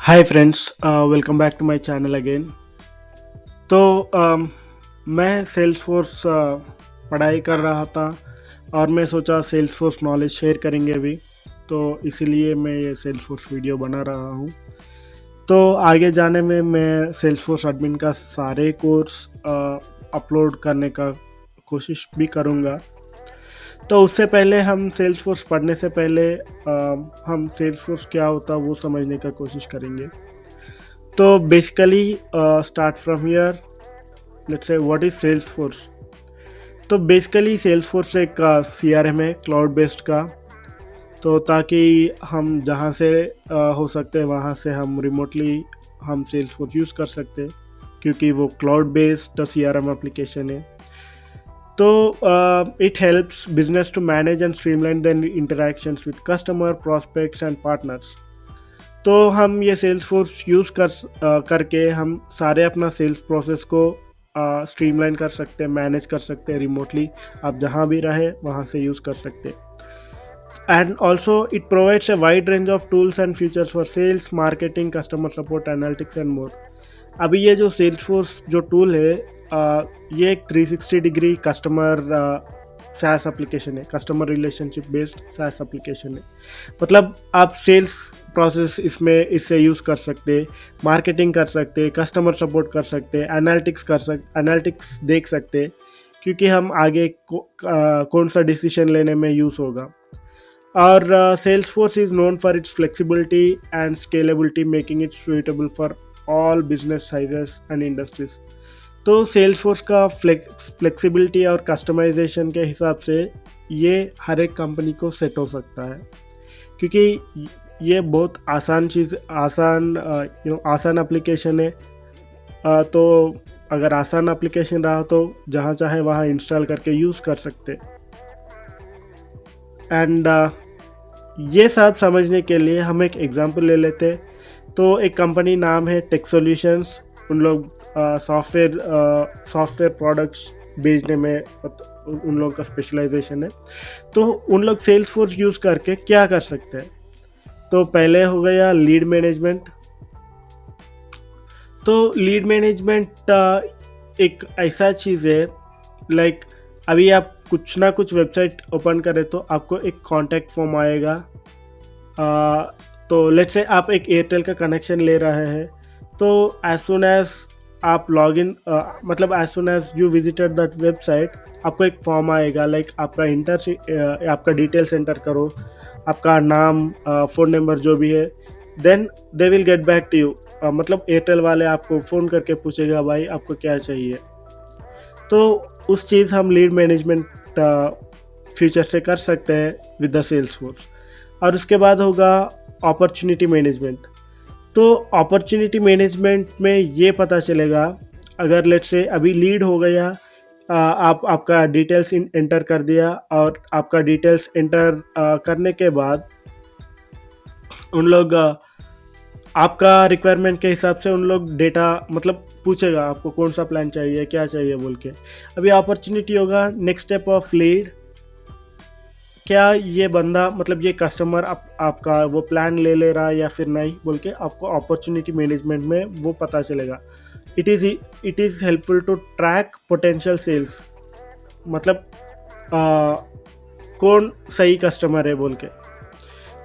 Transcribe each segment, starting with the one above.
Hi friends, welcome back to my channel again. तो मैं Salesforce पढ़ाई कर रहा था और मैं सोचा सेल्सफोर्स नॉलेज शेयर करेंगे अभी। तो इसीलिए मैं ये सेल्सफोर्स वीडियो बना रहा हूँ। तो आगे जाने में मैं सेल्सफोर्स एडमिन का सारे कोर्स अपलोड करने का कोशिश भी करूँगा। तो उससे पहले हम सेल्सफोर्स पढ़ने से पहले हम सेल्सफोर्स क्या होता है वो समझने का कोशिश करेंगे। तो basically start from here, let's say what is Salesforce. तो बेसिकली सेल्सफोर्स एक CRM है, क्लाउड बेस्ड का। तो ताकि हम जहाँ से हो सकते हैं वहाँ से हम रिमोटली हम सेल्सफोर्स यूज़ कर सकते हैं, क्योंकि वो क्लाउड बेस्ड CRM एप्लीकेशन है। तो it helps business to manage and streamline then interactions with customer, prospects and partners. तो हम ये सेल्स फोर्स यूज़ करके हम सारे अपना सेल्स प्रोसेस को स्ट्रीमलाइन कर सकते हैं, मैनेज कर सकते हैं रिमोटली। आप जहाँ भी रहे वहाँ से यूज़ कर सकते हैं। And also it provides a wide range of tools and features for sales, marketing, customer support, analytics and more. अभी ये जो सेल्स फोर्स जो टूल है, ये एक 360 डिग्री कस्टमर SaaS एप्लीकेशन है, customer relationship based SaaS application है। मतलब आप सेल्स प्रोसेस इससे यूज़ कर सकते, मार्केटिंग कर सकते, कस्टमर सपोर्ट कर सकते, एनालिटिक्स देख सकते, क्योंकि हम आगे कौन सा डिसीजन लेने में यूज़ होगा। और Salesforce is known for its flexibility and scalability, making it suitable for all business sizes and industries. तो Salesforce का फ्लेक्सिबिलिटी और कस्टमाइजेशन के हिसाब से ये हर एक कंपनी को सेट हो सकता है, क्योंकि ये बहुत आसान एप्लीकेशन है। तो अगर आसान एप्लीकेशन रहा तो जहाँ चाहे वहाँ इंस्टॉल करके यूज़ कर सकते। एंड ये सब समझने के लिए हम एक एग्जांपल ले लेते। तो एक कंपनी नाम है टेक सॉल्यूशंस। उन लोग सॉफ्टवेयर प्रोडक्ट्स बेचने में उन लोगों का स्पेशलाइजेशन है। तो उन लोग सेल्स फोर्स यूज़ करके क्या कर सकते हैं। तो पहले हो गया लीड मैनेजमेंट। तो लीड मैनेजमेंट एक ऐसा चीज़ है, लाइक अभी आप कुछ ना कुछ वेबसाइट ओपन करें तो आपको एक कॉन्टैक्ट फॉर्म आएगा। तो लेट्स से आप एक एयरटेल का कनेक्शन ले रहे हैं। तो एज सुन एज आप लॉग इन, मतलब as soon as you visited that website, आपको एक फॉर्म आएगा, लाइक आपका आपका डिटेल्स एंटर करो, आपका नाम, फ़ोन नंबर जो भी है, then they will get back to you. मतलब एयरटेल वाले आपको फ़ोन करके पूछेगा भाई आपको क्या चाहिए। तो उस चीज़ हम लीड मैनेजमेंट फ्यूचर से कर सकते हैं विद द सेल्स फोर्स। और उसके बाद होगा अपॉर्चुनिटी मैनेजमेंट। तो अपॉर्चुनिटी मैनेजमेंट में ये पता चलेगा, अगर लेट्स से अभी लीड हो गया, आप आपका डिटेल्स एंटर कर दिया, और आपका डिटेल्स एंटर करने के बाद उन लोग आपका रिक्वायरमेंट के हिसाब से उन लोग डेटा मतलब पूछेगा आपको कौन सा प्लान चाहिए, क्या चाहिए बोल के। अभी अपॉर्चुनिटी होगा नेक्स्ट स्टेप ऑफ लीड। क्या ये बंदा मतलब ये कस्टमर आपका वो प्लान ले रहा है या फिर नहीं बोल के आपको अपॉर्चुनिटी मैनेजमेंट में वो पता चलेगा। It is helpful to track potential sales, मतलब कौन सही कस्टमर है बोल के।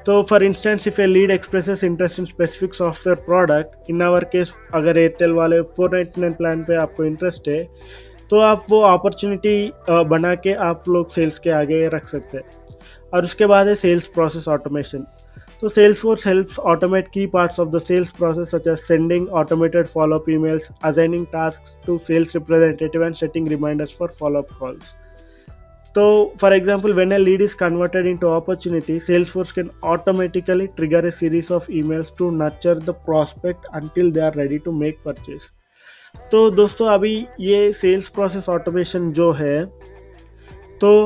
तो for instance if a lead expresses interest in specific software product, in our case अगर एयरटेल वाले 499 प्लान पे आपको इंटरेस्ट है, तो आप वो अपॉर्चुनिटी बना के आप लोग सेल्स के आगे रख सकते हैं। और उसके बाद है सेल्स प्रोसेस ऑटोमेशन। तो Salesforce helps automate key parts of the sales process, such as sending automated follow-up emails, assigning tasks to sales representative, and setting reminders for follow-up calls. So, for example, when a lead is converted into opportunity, Salesforce can automatically trigger a series of emails to nurture the prospect until they are ready to make purchase. तो दोस्तों अभी ये sales process automation जो है, तो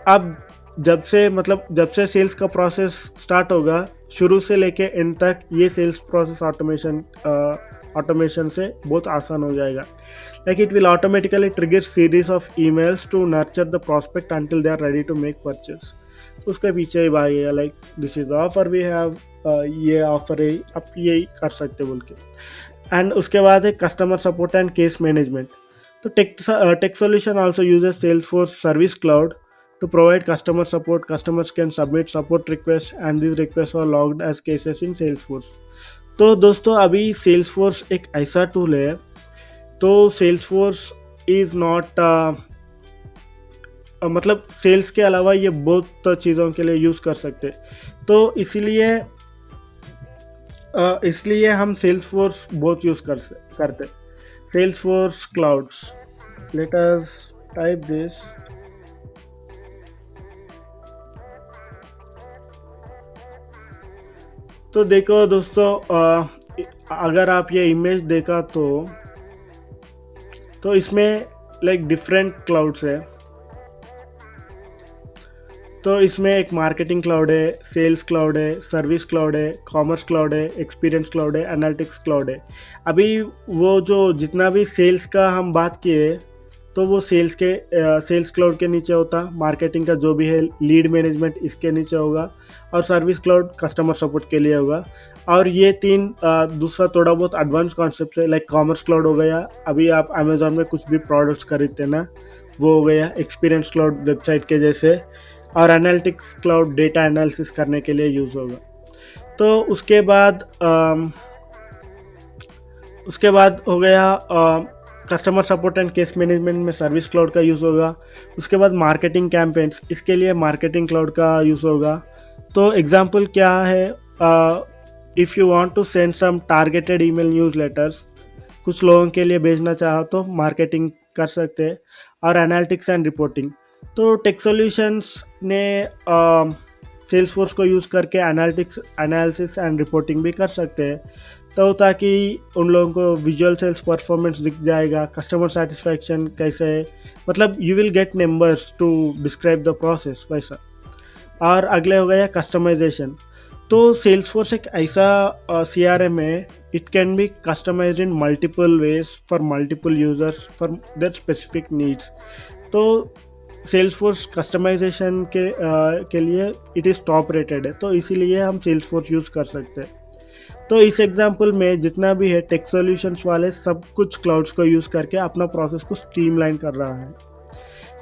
अब जब से सेल्स का प्रोसेस स्टार्ट होगा, शुरू से लेके एंड तक ये सेल्स प्रोसेस ऑटोमेशन से बहुत आसान हो जाएगा। Like it will automatically trigger series of emails to nurture the prospect until they are ready to make purchase. उसके पीछे ही भागेगा, like this is offer we have, ये ऑफर है, आप यही कर सकते बोल के। एंड उसके बाद है customer support and case management. तो tech solution also uses Salesforce service cloud to provide customer support. Customers can submit support requests and these requests are logged as cases in Salesforce. तो दोस्तों अभी Salesforce एक ऐसा tool है, तो Salesforce is not मतलब sales के अलावा ये बहुत चीज़ों के लिए यूज़ कर सकते, तो इसलिए हम Salesforce बहुत यूज़ करते। Salesforce clouds, let us type this। तो देखो दोस्तों, अगर आप ये इमेज देखा तो इसमें लाइक डिफरेंट क्लाउड्स है। तो इसमें एक मार्केटिंग क्लाउड है, सेल्स क्लाउड है, सर्विस क्लाउड है, कॉमर्स क्लाउड है, एक्सपीरियंस क्लाउड है, एनालिटिक्स क्लाउड है। अभी वो जो जितना भी सेल्स का हम बात किए, तो वो सेल्स क्लाउड के नीचे होता, मार्केटिंग का जो भी है लीड मैनेजमेंट इसके नीचे होगा, और सर्विस क्लाउड कस्टमर सपोर्ट के लिए होगा। और ये तीन दूसरा थोड़ा बहुत एडवांस कॉन्सेप्ट है, लाइक कॉमर्स क्लाउड हो गया, अभी आप अमेजोन में कुछ भी प्रोडक्ट्स खरीदते ना, वो हो गया। एक्सपीरियंस क्लाउड वेबसाइट के जैसे, और एनालिटिक्स क्लाउड डेटा एनालिसिस करने के लिए यूज़ होगा। तो उसके बाद हो गया customer support and case management में सर्विस क्लाउड का यूज़ होगा। उसके बाद मार्केटिंग कैंपेन्स, इसके लिए मार्केटिंग क्लाउड का यूज़ होगा। तो एग्जांपल क्या है, if you want to send some targeted email newsletters, कुछ लोगों के लिए भेजना चाहो तो मार्केटिंग कर सकते हैं। और एनालिटिक्स एंड रिपोर्टिंग, तो टेक सॉल्यूशंस ने सेल्सफोर्स को यूज़ करके एनालिसिस एंड रिपोर्टिंग भी कर सकते हैं, तो ताकि उन लोगों को विजुअल सेल्स परफॉर्मेंस दिख जाएगा, कस्टमर सेटिस्फैक्शन कैसे है, मतलब you will get numbers to describe the process वैसा। और अगले हो गया कस्टमाइजेशन। तो सेल्सफोर्स एक ऐसा CRM है, it can be customized in multiple ways for multiple users for their specific needs. तो सेल्सफोर्स कस्टमाइजेशन के लिए इट इज़ टॉप रेटेड है, तो इसीलिए हम सेल्सफोर्स यूज़ कर सकते हैं। तो इस एग्जांपल में जितना भी है टेक सॉल्यूशंस वाले सब कुछ क्लाउड्स को यूज़ करके अपना प्रोसेस को स्ट्रीमलाइन कर रहा है।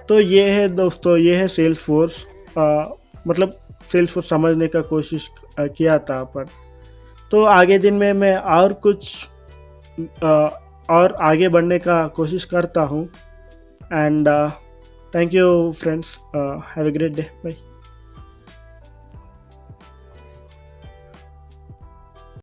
तो ये है दोस्तों, ये है सेल्सफोर्स, मतलब सेल्सफोर्स समझने का कोशिश किया था अपन। तो आगे दिन में मैं और कुछ और आगे बढ़ने का कोशिश करता हूँ। And thank you friends, have a great day, bye.